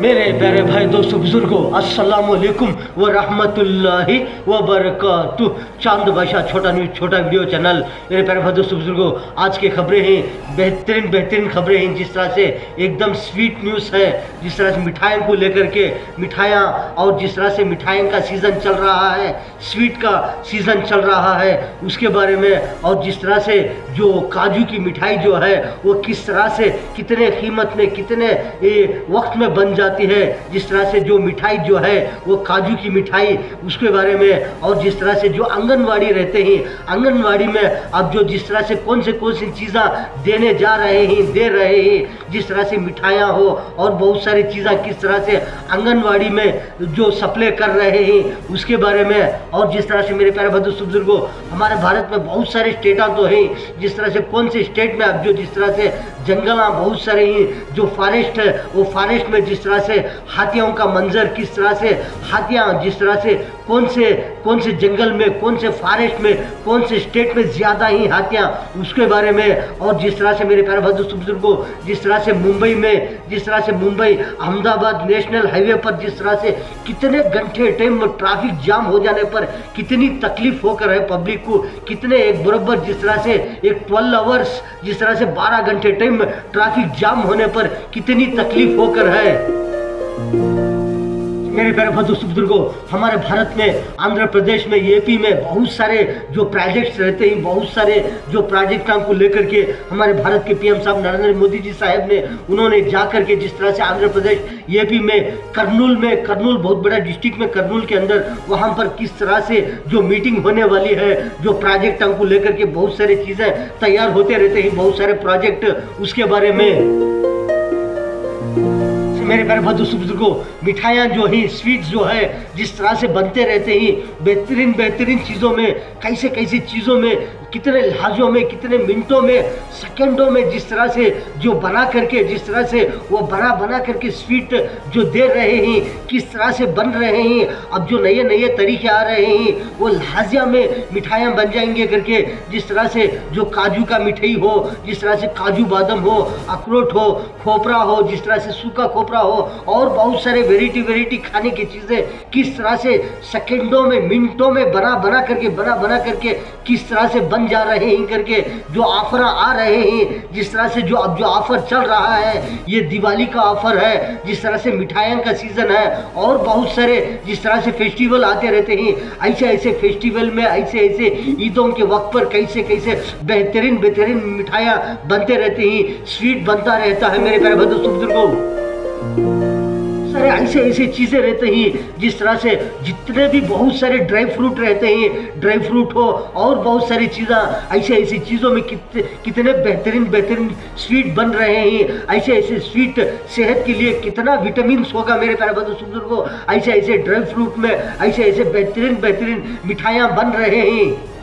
मेरे प्यारे भाई दोस्तों बुजुर्गों, अस्सलाम वालेकुम व रहमतुल्लाहि व बरकातुहू। चांद बादशाह छोटा न्यूज़ छोटा वीडियो चैनल। मेरे प्यारे भाई दोस्तों बुजुर्गों, आज की खबरें हैं बेहतरीन खबरें हैं। जिस तरह से एकदम स्वीट न्यूज़ है, जिस तरह से मिठाइयों को लेकर के मिठाइयाँ, और जिस तरह से मिठाइयों का सीज़न चल रहा है, स्वीट का सीज़न चल रहा है, उसके बारे में। और जिस तरह से जो काजू की मिठाई जो है वो किस तरह से कितने कीमत में कितने वक्त में बन जाती है, जिस तरह से जो मिठाई जो है वो काजू की मिठाई, उसके बारे में। और जिस तरह से जो आंगनवाड़ी रहते हैं, आंगनवाड़ी में अब जो जिस तरह से कौन सी चीज़ें देने जा रहे हैं, दे रहे हैं, जिस तरह से मिठाइयाँ हो और बहुत सारी चीज़ें किस तरह से आंगनवाड़ी में जो सप्लाई कर रहे हैं, उसके बारे में। और जिस तरह से मेरे प्यारे बुजुर्गों, हमारे भारत में बहुत सारे स्टेटा तो हैं, जिस तरह से कौन से स्टेट में अब जो जिस तरह से जंगल बहुत सारे हैं, जो फॉरेस्ट है, वो फॉरेस्ट में जिस तरह से हाथियों का मंजर, किस तरह से हाथियाँ जिस तरह से कौन से जंगल में, कौन से फॉरेस्ट में, कौन से स्टेट में ज़्यादा ही हाथियाँ, उसके बारे में। और जिस तरह से मेरे प्यारे बुजुर्गों, जिस तरह से मुंबई में, जिस तरह से मुंबई अहमदाबाद नेशनल हाईवे पर जिस तरह से कितने घंटे टाइम में ट्रैफिक जाम हो जाने पर कितनी तकलीफ होकर है पब्लिक को, कितने एक बराबर जिस तरह से एक 12 आवर्स जिस तरह से 12 घंटे टाइम में ट्रैफिक जाम होने पर कितनी तकलीफ होकर है। मेरे प्यारे बुजुर्गों, हमारे भारत में, आंध्र प्रदेश में, यूपी में बहुत सारे जो प्रोजेक्ट्स रहते हैं, बहुत सारे जो प्रोजेक्टों को लेकर के हमारे भारत के पीएम साहब नरेंद्र मोदी जी साहब ने, उन्होंने जाकर के जिस तरह से आंध्र प्रदेश, यूपी में, करनूल बहुत बड़ा डिस्ट्रिक्ट में, करनूल के अंदर वहाँ पर किस तरह से जो मीटिंग होने वाली है, जो प्रोजेक्टों को लेकर के बहुत सारी चीज़ें तैयार होते रहते हैं, बहुत सारे प्रोजेक्ट, उसके बारे में। मेरे प्यारे बुजुर्गों, मिठाइयाँ जो है, स्वीट्स जो है, जिस तरह से बनते रहते हैं, बेहतरीन चीज़ों में, कैसे चीज़ों में, कितने लहजों में, कितने मिनटों में, सेकंडों में, जिस तरह से जो बना करके, जिस तरह से वो बना करके स्वीट जो दे रहे हैं, किस तरह से बन रहे हैं। अब जो नए तरीके आ रहे हैं, वो लहजिया में मिठाइयाँ बन जाएंगे करके, जिस तरह से जो काजू का मिठाई हो, जिस तरह से काजू बादाम हो, अखरोट हो, खोपरा हो, जिस तरह से सूखा खोपरा हो, और बहुत सारे वेराइटी खाने की चीज़ें किस तरह से सेकंडों में, मिनटों में बना करके किस तरह से बन जा रहे हैं करके, जो ऑफर आ रहे हैं, जिस तरह से जो अब जो ऑफर चल रहा है, ये दिवाली का ऑफर है, जिस तरह से मिठाइयों का सीजन है, और बहुत सारे जिस तरह से फेस्टिवल आते रहते हैं, ऐसे फेस्टिवल में, ऐसे ईदों के वक्त पर कैसे बेहतरीन मिठाइयाँ बनते रहते हैं, स्वीट बनता रहता है। मेरे प्यारे बुजुर्गों, सारे ऐसे चीज़ें रहते हैं, जिस तरह से जितने भी बहुत सारे ड्राई फ्रूट रहते हैं, ड्राई फ्रूट हो और बहुत सारी चीज़ें, ऐसी चीज़ों में कितने बेहतरीन स्वीट बन रहे हैं। ऐसे स्वीट सेहत के लिए कितना विटामिन होगा मेरे प्यारे बुजुर्गों। ऐसे ड्राई फ्रूट में ऐसे बेहतरीन मिठाइयाँ बन रहे हैं।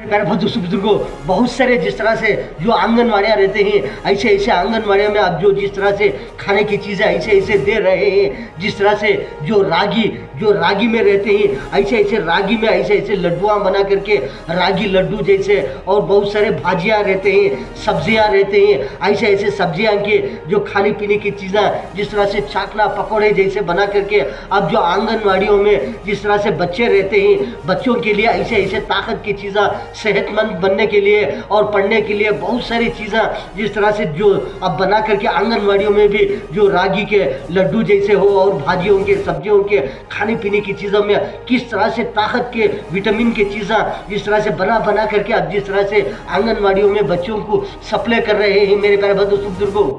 प्यारे बुजुर्गों, बहुत सारे जिस तरह से जो आंगनवाड़ियाँ रहते हैं, ऐसे आंगनवाड़ियों में अब जो जिस तरह से खाने की चीज़ें ऐसे दे रहे हैं, जिस तरह से जो रागी में रहते हैं, ऐसे रागी में ऐसे लड्डुआँ बना करके, रागी लड्डू जैसे, और बहुत सारे भाजियाँ रहते हैं, सब्जियाँ रहते हैं, ऐसे सब्जियाँ के जो खाने पीने की चीज़ें, जिस तरह से चाकना पकौड़े जैसे बना करके, अब जो आंगनवाड़ियों में जिस तरह से बच्चे रहते हैं, बच्चों के लिए ऐसे ताकत की चीज़ें, सेहतमंद बनने के लिए और पढ़ने के लिए बहुत सारी चीज़ें, जिस तरह से जो अब बना करके आंगनवाड़ियों में भी जो रागी के लड्डू जैसे हो, और भाजियों के, सब्जियों के, खाने पीने की चीज़ों में किस तरह से ताकत के, विटामिन की चीज़ें जिस तरह से बना करके अब जिस तरह से आंगनवाड़ियों में बच्चों को सप्लाई कर रहे हैं। मेरे प्यारे बुजुर्गों,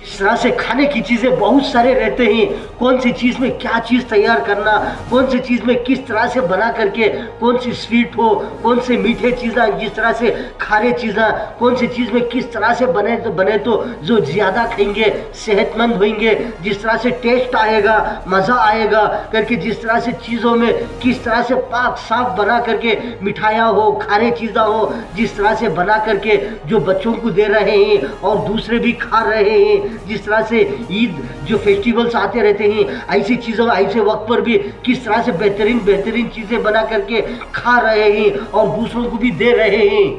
इस तरह से खाने की चीज़ें बहुत सारे रहते हैं, कौन सी चीज़ में क्या चीज़ तैयार करना, कौन सी चीज़ में किस तरह से बना करके, कौन सी स्वीट हो, कौन से मीठे चीज़ें, जिस तरह से खारे चीज़ें, कौन सी चीज़ में किस तरह से बने तो जो ज़्यादा खाएंगे सेहतमंद होंगे, जिस तरह से टेस्ट आएगा, मज़ा आएगा करके, जिस तरह से चीज़ों में किस तरह से पाक साफ बना करके मिठाइयाँ हो, खारे चीज़ें हो, जिस तरह से बना करके जो बच्चों को दे रहे हैं और दूसरे भी खा रहे हैं, जिस तरह से ईद जो फेस्टिवल्स आते रहते हैं, ऐसी चीज़ों ऐसे वक्त पर भी किस तरह से बेहतरीन बेहतरीन चीज़ें बना करके खा रहे हैं और दूसरों को भी दे रहे हैं।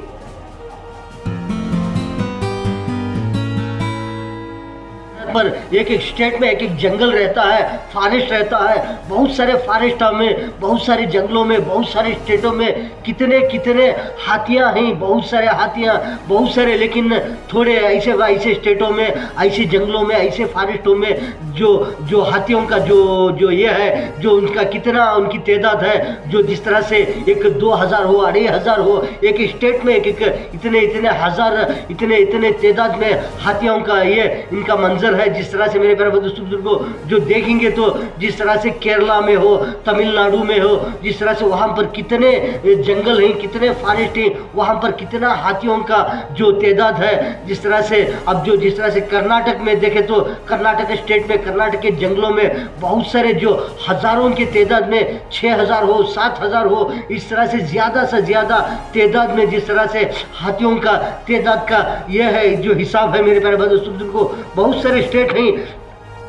पर एक एक स्टेट में एक एक जंगल रहता है, फॉरेस्ट रहता है। बहुत सारे फॉरेस्टों में, बहुत सारे जंगलों में, बहुत सारे स्टेटों में कितने कितने हाथियां हैं, बहुत सारे हाथियां, बहुत सारे। लेकिन थोड़े ऐसे ऐसे स्टेटों में, ऐसे जंगलों में, ऐसे फॉरेस्टों में जो हाथियों का जो ये है, जो उनका कितना उनकी तादाद है, जो जिस तरह से एक 2000 हो, 2500 हो, एक स्टेट में एक इतने इतने हजार, इतने इतने तादाद में हाथियों का ये इनका मंजर है। जिस तरह से मेरे प्यारे बुजुर्गों जो देखेंगे तो जिस तरह से केरला में हो, तमिलनाडु में हो, जिस तरह से वहाँ पर कितने जंगल हैं, कितने फॉरेस्ट हैं, वहाँ पर कितना हाथियों का जो तादाद है। जिस तरह से अब जिस तरह से कर्नाटक में देखे तो कर्नाटक स्टेट में, कर्नाटक के जंगलों में बहुत सारे जो हजारों के तादाद में 6000 हो, 7000 हो, इस तरह से ज़्यादा तादाद में जिस तरह से हाथियों का तादाद का यह है जो हिसाब है मेरे प्यारे बुजुर्गों। बहुत सारे स्टेट हैं,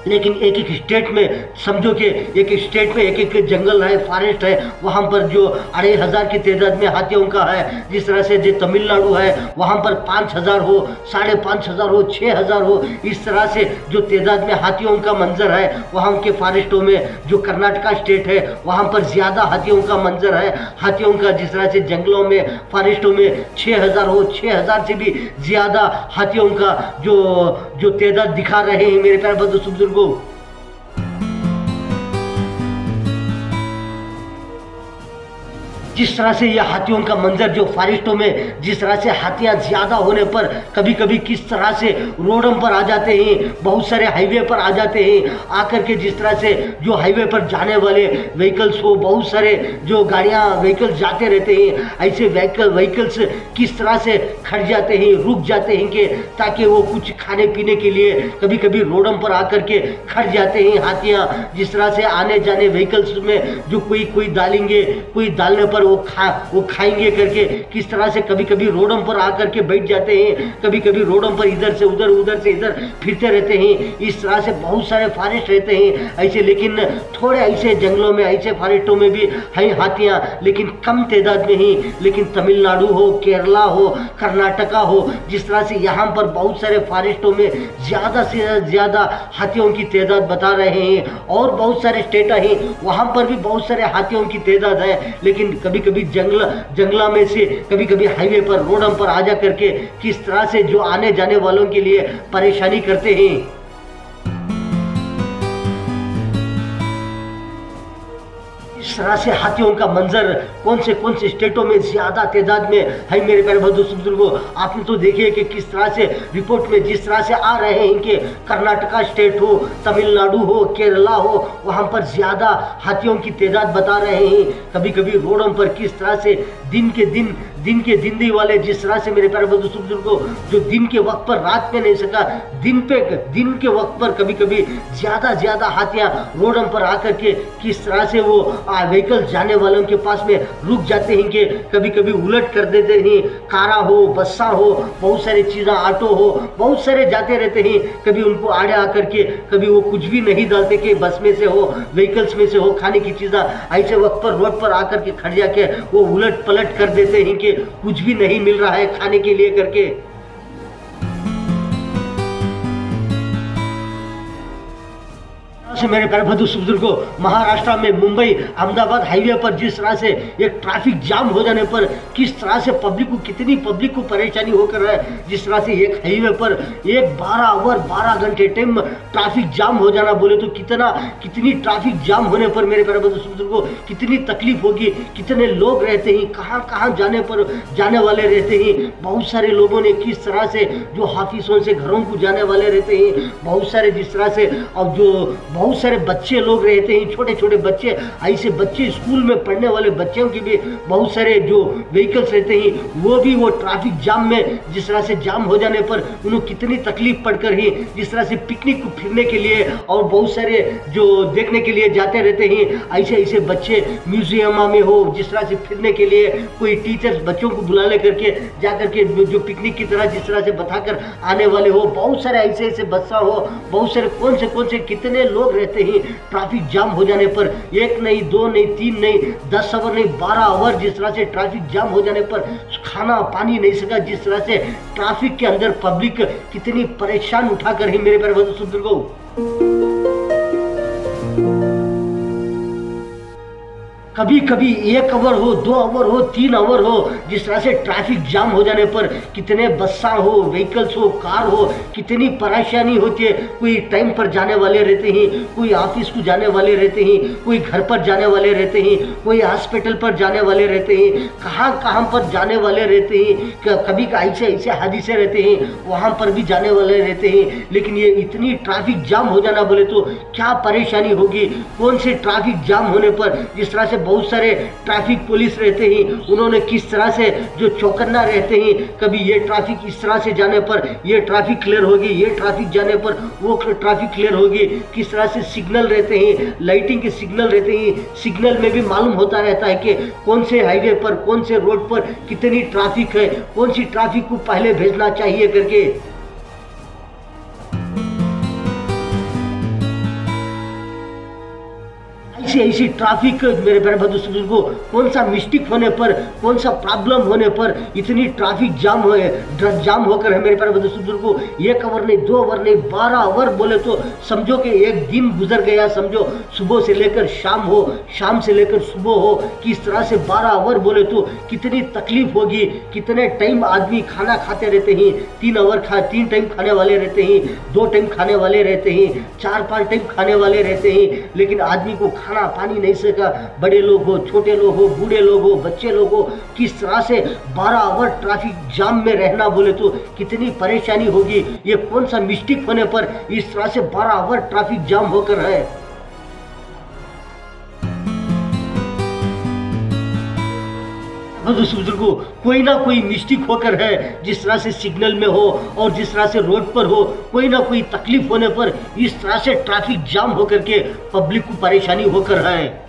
लेकिन एक एक स्टेट में समझो कि एक एक स्टेट में एक एक जंगल है, फॉरेस्ट है, वहाँ पर जो 2500 की तादाद में हाथियों का है। जिस तरह से जो तमिलनाडु है वहाँ पर 5000 हो, 5500 हो, 6000 हो, इस तरह से जो तादाद में हाथियों का मंजर है वहाँ के फॉरेस्टों में। जो कर्नाटका स्टेट है वहाँ पर ज़्यादा हाथियों का मंजर है, हाथियों का जिस तरह से जंगलों में, फॉरेस्टों में 6000 हो, 6000 से भी ज़्यादा हाथियों का जो तादाद दिखा रहे हैं मेरे प्यारे बुजुर्गों। जिस तरह से यह हाथियों का मंजर जो फॉरेस्टों में, जिस तरह से हाथियां ज़्यादा होने पर कभी कभी किस तरह से रोडों पर आ जाते हैं, बहुत सारे हाईवे पर आ जाते हैं, आकर के जिस तरह से जो हाईवे पर जाने वाले व्हीकल्स हो, बहुत सारे जो गाड़ियां व्हीकल्स जाते रहते हैं, ऐसे व्हीकल्स किस तरह से खड़ जाते हैं, रुक जाते हैं कि ताकि वो कुछ खाने पीने के लिए कभी कभी रोडों पर आकर के खड़ जाते हैं हाथियाँ। जिस तरह से आने जाने व्हीकल्स में जो कोई डालेंगे, कोई डालने पर वो खाएंगे करके किस तरह से कभी कभी रोडों पर आकर के बैठ जाते हैं, कभी कभी रोडों पर इधर से उधर, उधर से इधर फिरते रहते हैं। इस तरह से बहुत सारे फॉरेस्ट रहते हैं ऐसे, लेकिन थोड़े ऐसे जंगलों में, ऐसे फॉरेस्टों में भी हैं हाथियाँ, लेकिन कम तादाद में ही। लेकिन तमिलनाडु हो, केरला हो, कर्नाटका हो, जिस तरह से यहाँ पर बहुत सारे फॉरेस्टों में ज़्यादा से ज़्यादा हाथियों की तादाद बता रहे हैं। और बहुत सारे स्टेट हैं वहाँ पर भी बहुत सारे हाथियों की तादाद है, लेकिन कभी कभी जंगला में से कभी कभी हाईवे पर, रोडों पर आ जा करके किस तरह से जो आने जाने वालों के लिए परेशानी करते हैं। इस तरह से हाथियों का मंजर कौन से स्टेटों में ज़्यादा तादाद में है मेरे प्यारे बुजुर्गों। आपने तो देखिए कि किस तरह से रिपोर्ट में जिस तरह से आ रहे हैं कि कर्नाटका स्टेट हो, तमिलनाडु हो, केरला हो, वहाँ पर ज़्यादा हाथियों की तादाद बता रहे हैं। कभी कभी रोडों पर किस तरह से दिन के दिन वाले, जिस तरह से मेरे प्यारे बुजुर्गों जो दिन के वक्त पर रात में नहीं सका, दिन के वक्त पर कभी कभी ज़्यादा हाथियाँ रोडों पर आकर के किस तरह से वो व्हीकल जाने वालों के पास में रुक जाते हैं कि कभी कभी उलट कर देते हैं। कारा हो, बस्सा हो, बहुत सारी चीज़ें, ऑटो हो, बहुत सारे जाते रहते हैं। कभी उनको आड़े आकर के कभी वो कुछ भी नहीं डालते कि बस में से हो, व्हीकल्स में से हो, खाने की चीज़ें ऐसे वक्त पर रोड पर आकर के खड़ जाके वो उलट पलट कर देते हैं कि कुछ भी नहीं मिल रहा है खाने के लिए करके। से मेरे प्यारे बुजुर्गों, महाराष्ट्र में मुंबई अहमदाबाद हाईवे पर जिस तरह से एक ट्रैफिक जाम हो जाने पर किस तरह से कितनी पब्लिक को परेशानी होकर है। जिस तरह से एक हाईवे पर एक 12 घंटे टाइम ट्रैफिक जाम हो जाना, बोले तो कितनी ट्रैफिक जाम होने पर मेरे प्यारे बुजुर्गों कितनी तकलीफ होगी। कितने लोग रहते हैं, कहाँ जाने वाले रहते हैं। बहुत सारे लोगों ने किस तरह से जो ऑफिसों से घरों को जाने वाले रहते हैं, बहुत सारे जिस तरह से अब जो बहुत सारे बच्चे लोग रहते हैं, छोटे छोटे बच्चे, ऐसे बच्चे स्कूल में पढ़ने वाले बच्चों की भी बहुत सारे जो व्हीकल्स रहते हैं वो भी वो ट्रैफिक जाम में जिस तरह से जाम हो जाने पर उन्हें कितनी तकलीफ पड़कर ही जिस तरह से पिकनिक को फिरने के लिए और बहुत सारे जो देखने के लिए जाते रहते हैं, ऐसे ऐसे बच्चे म्यूजियम में हो जिस तरह से फिरने के लिए कोई टीचर्स बच्चों को बुला ले करके जा करके जो पिकनिक की तरह जिस तरह से बताकर आने वाले हो, बहुत सारे ऐसे ऐसे बच्चा हो, बहुत सारे कौन से कितने लोग रहते हैं ट्रैफिक जाम हो जाने पर, एक नहीं, दो नहीं, तीन नहीं, 10 आवर नहीं, 12 आवर जिस तरह से ट्रैफिक जाम हो जाने पर खाना पानी नहीं सका, जिस तरह से ट्रैफिक के अंदर पब्लिक कितनी परेशान उठाकर ही मेरे प्यारे बुजुर्गों कभी कभी 1 आवर हो, 2 आवर हो, 3 आवर हो, जिस तरह से ट्रैफिक जाम हो जाने पर कितने बस्सा हो, व्हीकल्स हो, कार हो, कितनी परेशानी होती है। कोई टाइम पर जाने वाले रहते हैं, कोई ऑफिस को जाने वाले रहते हैं, कोई घर पर जाने वाले रहते हैं, कोई हॉस्पिटल पर जाने वाले रहते हैं, कहाँ पर जाने वाले रहते हैं, कभी ऐसे ऐसे हादसे रहते हैं वहाँ पर भी जाने वाले रहते हैं। लेकिन ये इतनी ट्रैफिक जाम हो जाना बोले तो क्या परेशानी होगी। कौन से ट्रैफिक जाम होने पर जिस तरह से बहुत सारे ट्रैफिक पुलिस रहते हैं, उन्होंने किस तरह से जो चौकन्ना रहते हैं, कभी ये ट्रैफिक इस तरह से जाने पर ये ट्रैफिक क्लियर होगी, ये ट्रैफिक जाने पर वो ट्रैफिक क्लियर होगी, किस तरह से सिग्नल रहते हैं, लाइटिंग के सिग्नल रहते हैं, सिग्नल में भी मालूम होता रहता है कि कौन से हाईवे पर, कौन से रोड पर कितनी ट्रैफिक है, कौन सी ट्रैफिक को पहले भेजना चाहिए करके। ऐसी ट्रैफिक मेरे प्यारे बुजुर्गों कौन सा मिस्टेक होने पर, कौन सा प्रॉब्लम होने पर इतनी ट्रैफिक जाम होकर है मेरे प्यारे बुजुर्गों 1 आवर नहीं, 2 आवर नहीं, 12 आवर बोले तो समझो कि एक दिन गुजर गया, समझो सुबह से लेकर शाम हो, शाम से लेकर सुबह हो, किस तरह से 12 आवर बोले तो कितनी तकलीफ होगी। कितने टाइम आदमी खाना खाते रहते हैं, 3 टाइम खाने वाले रहते हैं, 2 टाइम खाने वाले रहते हैं, 4-5 टाइम खाने वाले रहते हैं, लेकिन आदमी को खाना पानी नहीं सका। बड़े लोग हो, छोटे लोग हो, बूढ़े लोग हो, बच्चे लोग हो, किस तरह से 12 आवर ट्रैफिक जाम में रहना बोले तो कितनी परेशानी होगी। ये कौन सा मिस्टेक होने पर इस तरह से 12 आवर ट्रैफिक जाम होकर है। बुजुर्गों कोई ना कोई मिस्टेक होकर है, जिस तरह से सिग्नल में हो और जिस तरह से रोड पर हो, कोई ना कोई तकलीफ होने पर इस तरह से ट्रैफिक जाम होकर के पब्लिक को परेशानी होकर है।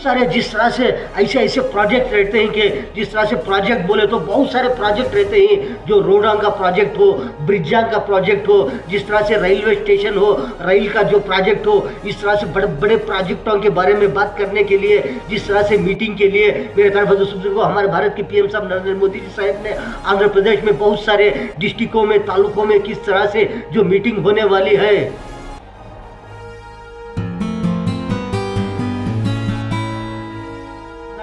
सारे जिस तरह से ऐसे ऐसे प्रोजेक्ट रहते हैं कि जिस तरह से प्रोजेक्ट बोले तो बहुत सारे प्रोजेक्ट रहते हैं, जो रोडां का प्रोजेक्ट हो, ब्रिजां का प्रोजेक्ट हो, जिस तरह से रेलवे स्टेशन हो, रेल का जो प्रोजेक्ट हो, इस तरह से बड़े बड़े प्रोजेक्टों के बारे में बात करने के लिए, जिस तरह से मीटिंग के लिए मेरे प्यारे बुजुर्गों हमारे भारत के पीएम साहब नरेंद्र मोदी जी साहब ने आंध्र प्रदेश में बहुत सारे डिस्ट्रिक्टों में, तालुकों में किस तरह से जो मीटिंग होने वाली है।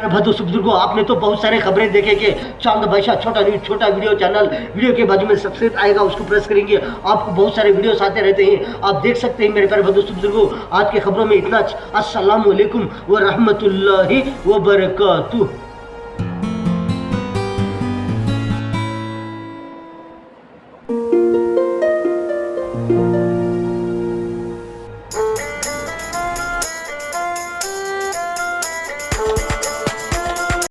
बुजुर्गों आपने तो बहुत सारे खबरें देखे कि चांद बादशाह छोटा न्यूज छोटा वीडियो चैनल, वीडियो के बाजू में सब्सक्राइब आएगा, उसको प्रेस करेंगे, आपको बहुत सारे वीडियोस आते रहते हैं, आप देख सकते हैं मेरे प्यारे बुजुर्गों। आज के खबरों में इतना। अस्सलाम वालेकुम व रहमतुल्लाहि व बरकातुहू।